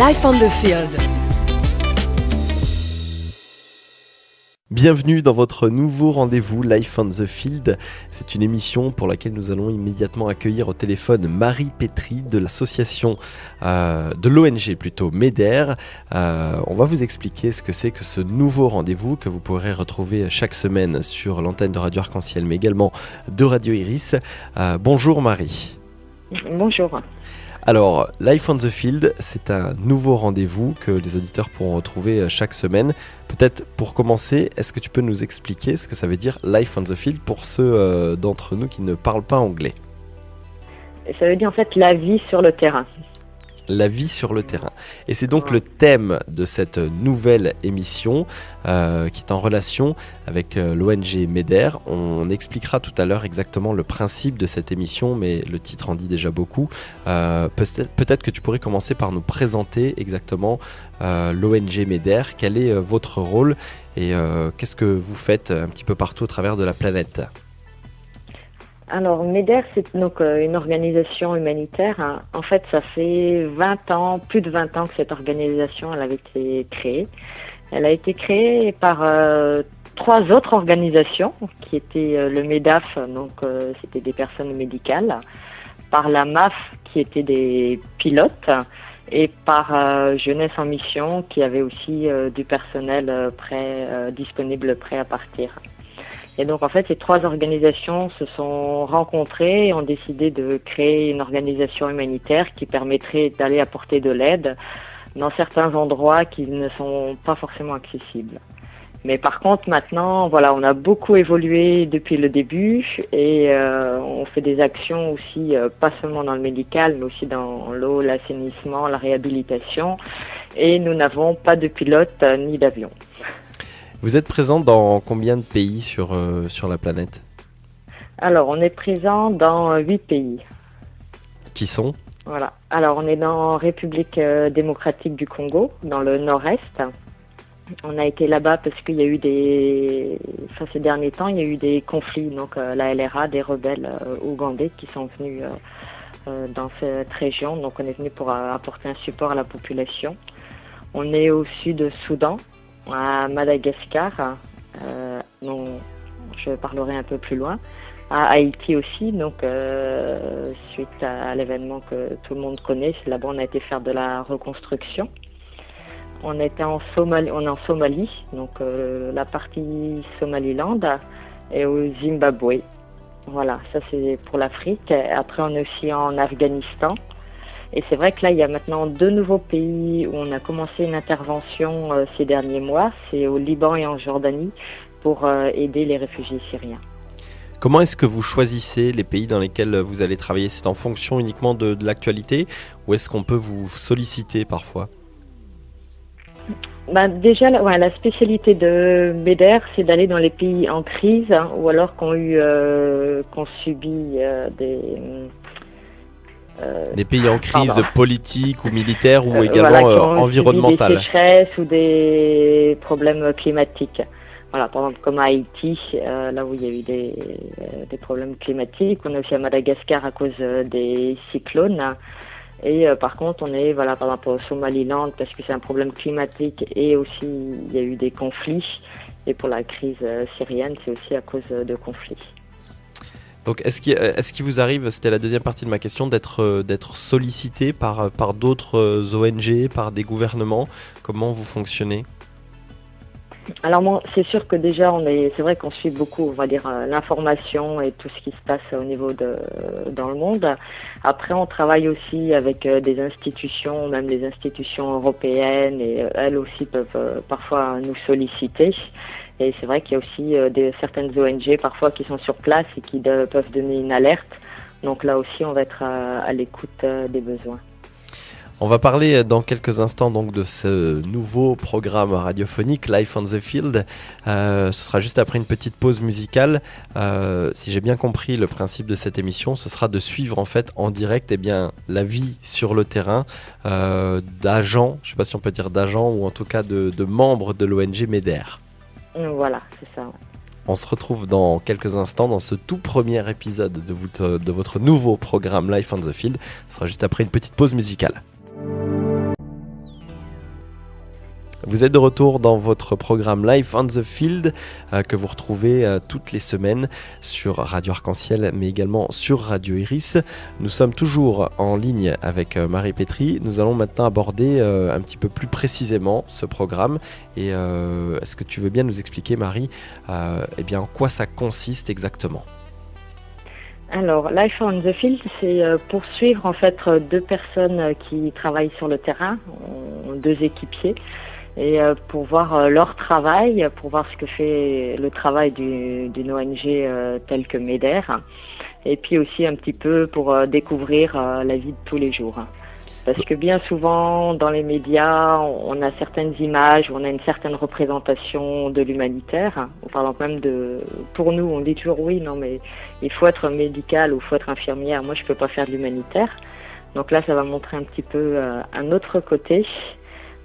Life on the Field. Bienvenue dans votre nouveau rendez-vous Life on the Field. C'est une émission pour laquelle nous allons immédiatement accueillir au téléphone Marie Pétry de l'association, de l'ONG plutôt, MEDER. On va vous expliquer ce que c'est que ce nouveau rendez-vous que vous pourrez retrouver chaque semaine sur l'antenne de Radio Arc-en-Ciel, mais également de Radio Iris. Bonjour Marie. Bonjour. Alors, Life on the Field, c'est un nouveau rendez-vous que les auditeurs pourront retrouver chaque semaine. Peut-être pour commencer, est-ce que tu peux nous expliquer ce que ça veut dire Life on the Field pour ceux d'entre nous qui ne parlent pas anglais? Ça veut dire en fait la vie sur le terrain. La vie sur le terrain. Et c'est donc le thème de cette nouvelle émission qui est en relation avec l'ONG MEDER. On expliquera tout à l'heure exactement le principe de cette émission, mais le titre en dit déjà beaucoup. Peut-être que tu pourrais commencer par nous présenter exactement l'ONG MEDER. Quel est votre rôle et qu'est-ce que vous faites un petit peu partout au travers de la planète ? Alors, MEDER, c'est donc une organisation humanitaire. En fait, ça fait 20 ans, plus de 20 ans que cette organisation elle avait été créée. Elle a été créée par 3 autres organisations, qui étaient le MEDAF, donc c'était des personnes médicales, par la MAF, qui étaient des pilotes, et par Jeunesse en Mission, qui avait aussi du personnel disponible, prêt à partir. Et donc, en fait, ces 3 organisations se sont rencontrées et ont décidé de créer une organisation humanitaire qui permettrait d'aller apporter de l'aide dans certains endroits qui ne sont pas forcément accessibles. Mais par contre, maintenant, voilà, on a beaucoup évolué depuis le début et on fait des actions aussi, pas seulement dans le médical, mais aussi dans l'eau, l'assainissement, la réhabilitation. Et nous n'avons pas de pilote ni d'avion. Vous êtes présent dans combien de pays sur la planète ? Alors, on est présent dans 8 pays. Qui sont ? Voilà. Alors, on est dans République démocratique du Congo, dans le nord-est. On a été là-bas parce qu'il y a eu ces derniers temps, il y a eu des conflits. Donc, la LRA, des rebelles ougandais qui sont venus dans cette région. Donc, on est venu pour apporter un support à la population. On est au sud-Soudan, à Madagascar, dont je parlerai un peu plus loin, à Haïti aussi, donc suite à l'événement que tout le monde connaît, là-bas on a été faire de la reconstruction. On est en Somalie, donc la partie Somaliland, et au Zimbabwe. Voilà, ça c'est pour l'Afrique. Après on est aussi en Afghanistan. Et c'est vrai que là, il y a maintenant 2 nouveaux pays où on a commencé une intervention ces derniers mois. C'est au Liban et en Jordanie pour aider les réfugiés syriens. Comment est-ce que vous choisissez les pays dans lesquels vous allez travailler ? C'est en fonction uniquement de l'actualité ou est-ce qu'on peut vous solliciter parfois ? Déjà, la spécialité de MEDER, c'est d'aller dans les pays en crise ou alors qui ont subi des pays en crise politique ou militaire ou également environnementale. Des sécheresses ou des problèmes climatiques. Voilà, par exemple comme à Haïti, là où il y a eu des problèmes climatiques. On est aussi à Madagascar à cause des cyclones. Et par contre, on est par exemple au Somaliland parce que c'est un problème climatique et aussi il y a eu des conflits. Et pour la crise syrienne, c'est aussi à cause de conflits. Donc, est-ce qu'il vous arrive, c'était la deuxième partie de ma question, d'être sollicité par d'autres ONG, par des gouvernements ? Comment vous fonctionnez ? Alors moi, c'est sûr que déjà, c'est vrai qu'on suit beaucoup, on va dire, l'information et tout ce qui se passe au niveau dans le monde. Après, on travaille aussi avec des institutions, même les institutions européennes, et elles aussi peuvent parfois nous solliciter. Et c'est vrai qu'il y a aussi certaines ONG parfois qui sont sur place et qui peuvent donner une alerte. Donc là aussi, on va être à l'écoute des besoins. On va parler dans quelques instants donc de ce nouveau programme radiophonique Life on the Field. Ce sera juste après une petite pause musicale. Si j'ai bien compris le principe de cette émission, ce sera de suivre en fait en direct la vie sur le terrain d'agents, je ne sais pas si on peut dire d'agents ou en tout cas de membres de l'ONG MEDER. Voilà, c'est ça. Ouais. On se retrouve dans quelques instants dans ce tout premier épisode de votre nouveau programme Life on the Field. Ce sera juste après une petite pause musicale. Vous êtes de retour dans votre programme Life on the Field que vous retrouvez toutes les semaines sur Radio Arc-en-Ciel mais également sur Radio Iris. Nous sommes toujours en ligne avec Marie Pétry. Nous allons maintenant aborder un petit peu plus précisément ce programme. Et est-ce que tu veux bien nous expliquer, Marie, en quoi ça consiste exactement ? Alors, Life on the Field, c'est poursuivre en fait deux personnes qui travaillent sur le terrain, deux équipiers, et pour voir leur travail, pour voir ce que fait le travail d'une ONG telle que MEDER, et puis aussi un petit peu pour découvrir la vie de tous les jours. Parce que bien souvent, dans les médias, on a certaines images, on a une certaine représentation de l'humanitaire. Par exemple, même pour nous, on dit toujours oui, non, mais il faut être médical ou il faut être infirmière. Moi, je peux pas faire de l'humanitaire. Donc là, ça va montrer un petit peu un autre côté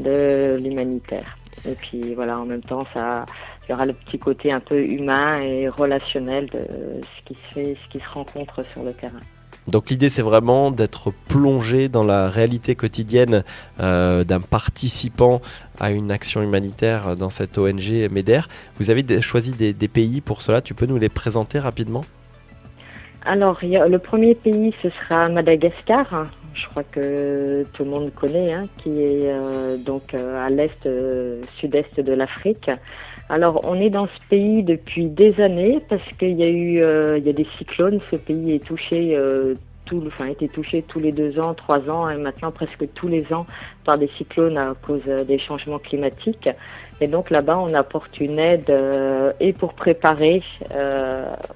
de l'humanitaire. Et puis voilà, en même temps, il y aura le petit côté un peu humain et relationnel de ce qui se rencontre sur le terrain. Donc l'idée, c'est vraiment d'être plongé dans la réalité quotidienne d'un participant à une action humanitaire dans cette ONG MEDER. Vous avez choisi des pays pour cela, tu peux nous les présenter rapidement ? Alors, le premier pays, ce sera Madagascar. Je crois que tout le monde connaît, qui est à l'est, sud-est de l'Afrique. Alors, on est dans ce pays depuis des années parce qu'il y a des cyclones. Ce pays est touché, été touché tous les 2 ans, 3 ans et maintenant presque tous les ans par des cyclones à cause des changements climatiques. Et donc là-bas, on apporte une aide et pour préparer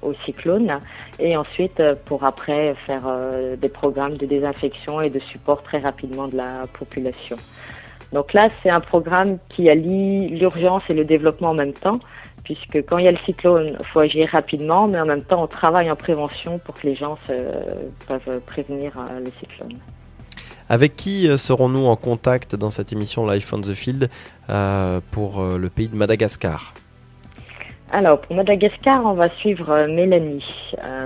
aux cyclones et ensuite pour après faire des programmes de désinfection et de support très rapidement de la population. Donc là, c'est un programme qui allie l'urgence et le développement en même temps, puisque quand il y a le cyclone, il faut agir rapidement, mais en même temps, on travaille en prévention pour que les gens peuvent prévenir le cyclone. Avec qui serons-nous en contact dans cette émission Life on the Field pour le pays de Madagascar ? Alors, pour Madagascar, on va suivre Mélanie.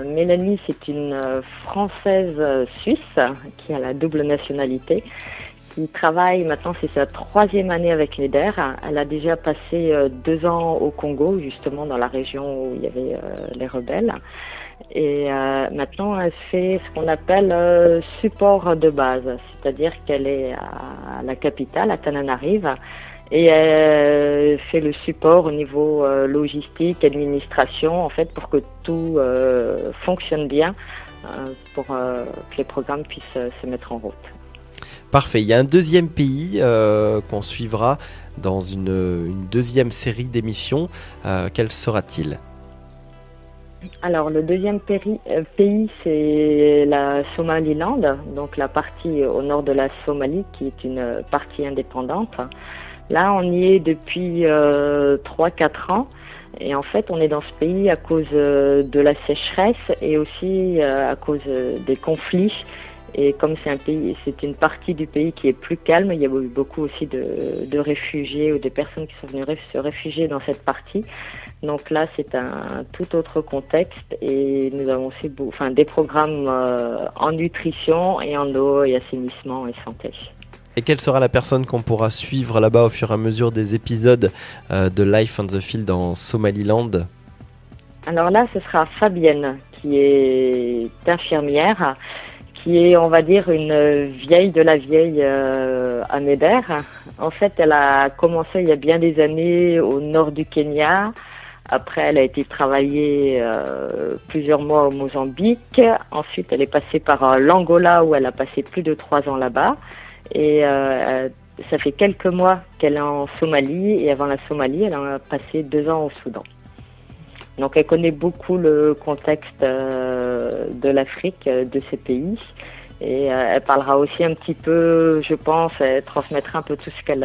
Mélanie, c'est une Française suisse qui a la double nationalité, qui travaille maintenant, c'est sa 3e année avec MEDER. Elle a déjà passé 2 ans au Congo, justement dans la région où il y avait les rebelles. Et maintenant, elle fait ce qu'on appelle support de base, c'est-à-dire qu'elle est à la capitale, à Tananarive, et elle fait le support au niveau logistique, administration, en fait, pour que tout fonctionne bien, pour que les programmes puissent se mettre en route. Parfait. Il y a un deuxième pays qu'on suivra dans une deuxième série d'émissions. Quel sera-t-il ? Alors, le deuxième pays, c'est la Somaliland, donc la partie au nord de la Somalie, qui est une partie indépendante. Là, on y est depuis 3-4 ans. Et en fait, on est dans ce pays à cause de la sécheresse et aussi à cause des conflits. Et comme c'est une partie du pays qui est plus calme, il y a eu beaucoup aussi de réfugiés ou de personnes qui sont venues se réfugier dans cette partie. Donc là, c'est un tout autre contexte et nous avons aussi des programmes en nutrition et en eau et assainissement et santé. Et quelle sera la personne qu'on pourra suivre là-bas au fur et à mesure des épisodes de Life on the Field en Somaliland ? Alors là, ce sera Fabienne, qui est infirmière, qui est, on va dire, une vieille de la vieille à MEDER. En fait, elle a commencé il y a bien des années au nord du Kenya. Après, elle a été travailler plusieurs mois au Mozambique. Ensuite, elle est passée par l'Angola où elle a passé plus de 3 ans là-bas. Et ça fait quelques mois qu'elle est en Somalie. Et avant la Somalie, elle a passé 2 ans au Soudan. Donc, elle connaît beaucoup le contexte de l'Afrique, de ces pays. Et elle parlera aussi un petit peu, je pense, elle transmettra un peu tout ce qu'elle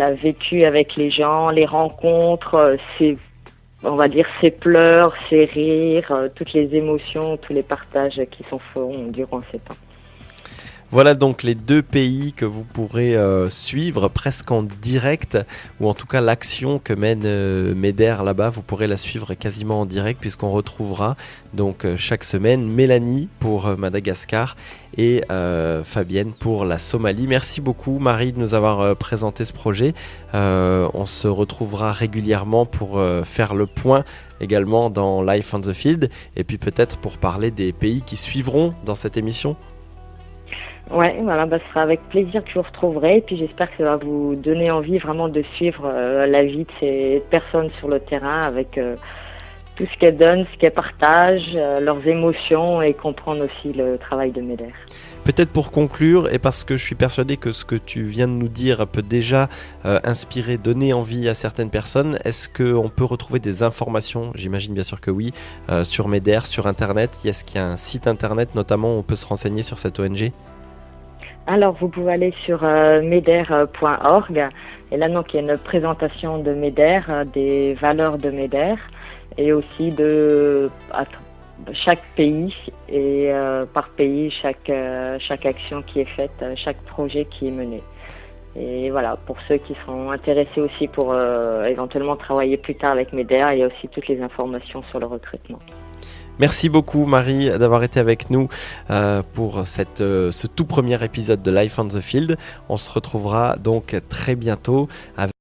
a vécu avec les gens, les rencontres, ses pleurs, ses rires, toutes les émotions, tous les partages qui sont faits durant ces temps. Voilà donc les 2 pays que vous pourrez suivre presque en direct, ou en tout cas l'action que mène MEDER là-bas, vous pourrez la suivre quasiment en direct puisqu'on retrouvera donc chaque semaine Mélanie pour Madagascar et Fabienne pour la Somalie. Merci beaucoup Marie de nous avoir présenté ce projet. On se retrouvera régulièrement pour faire le point également dans Life on the Field et puis peut-être pour parler des pays qui suivront dans cette émission. Ouais, voilà, ce sera avec plaisir que je vous retrouverai. Et puis j'espère que ça va vous donner envie vraiment de suivre la vie de ces personnes sur le terrain avec tout ce qu'elles donnent, ce qu'elles partagent, leurs émotions et comprendre aussi le travail de MEDER. Peut-être pour conclure, et parce que je suis persuadé que ce que tu viens de nous dire peut déjà inspirer, donner envie à certaines personnes, est-ce qu'on peut retrouver des informations, j'imagine bien sûr que oui, sur MEDER, sur Internet? Est-ce qu'il y a un site Internet notamment où on peut se renseigner sur cette ONG? Alors, vous pouvez aller sur meder.org et là, donc, il y a une présentation de MEDER, des valeurs de MEDER et aussi de chaque pays et par pays, chaque action qui est faite, chaque projet qui est mené. Et voilà, pour ceux qui seront intéressés aussi pour éventuellement travailler plus tard avec MEDER, il y a aussi toutes les informations sur le recrutement. Merci beaucoup Marie d'avoir été avec nous pour ce tout premier épisode de Life on the Field. On se retrouvera donc très bientôt avec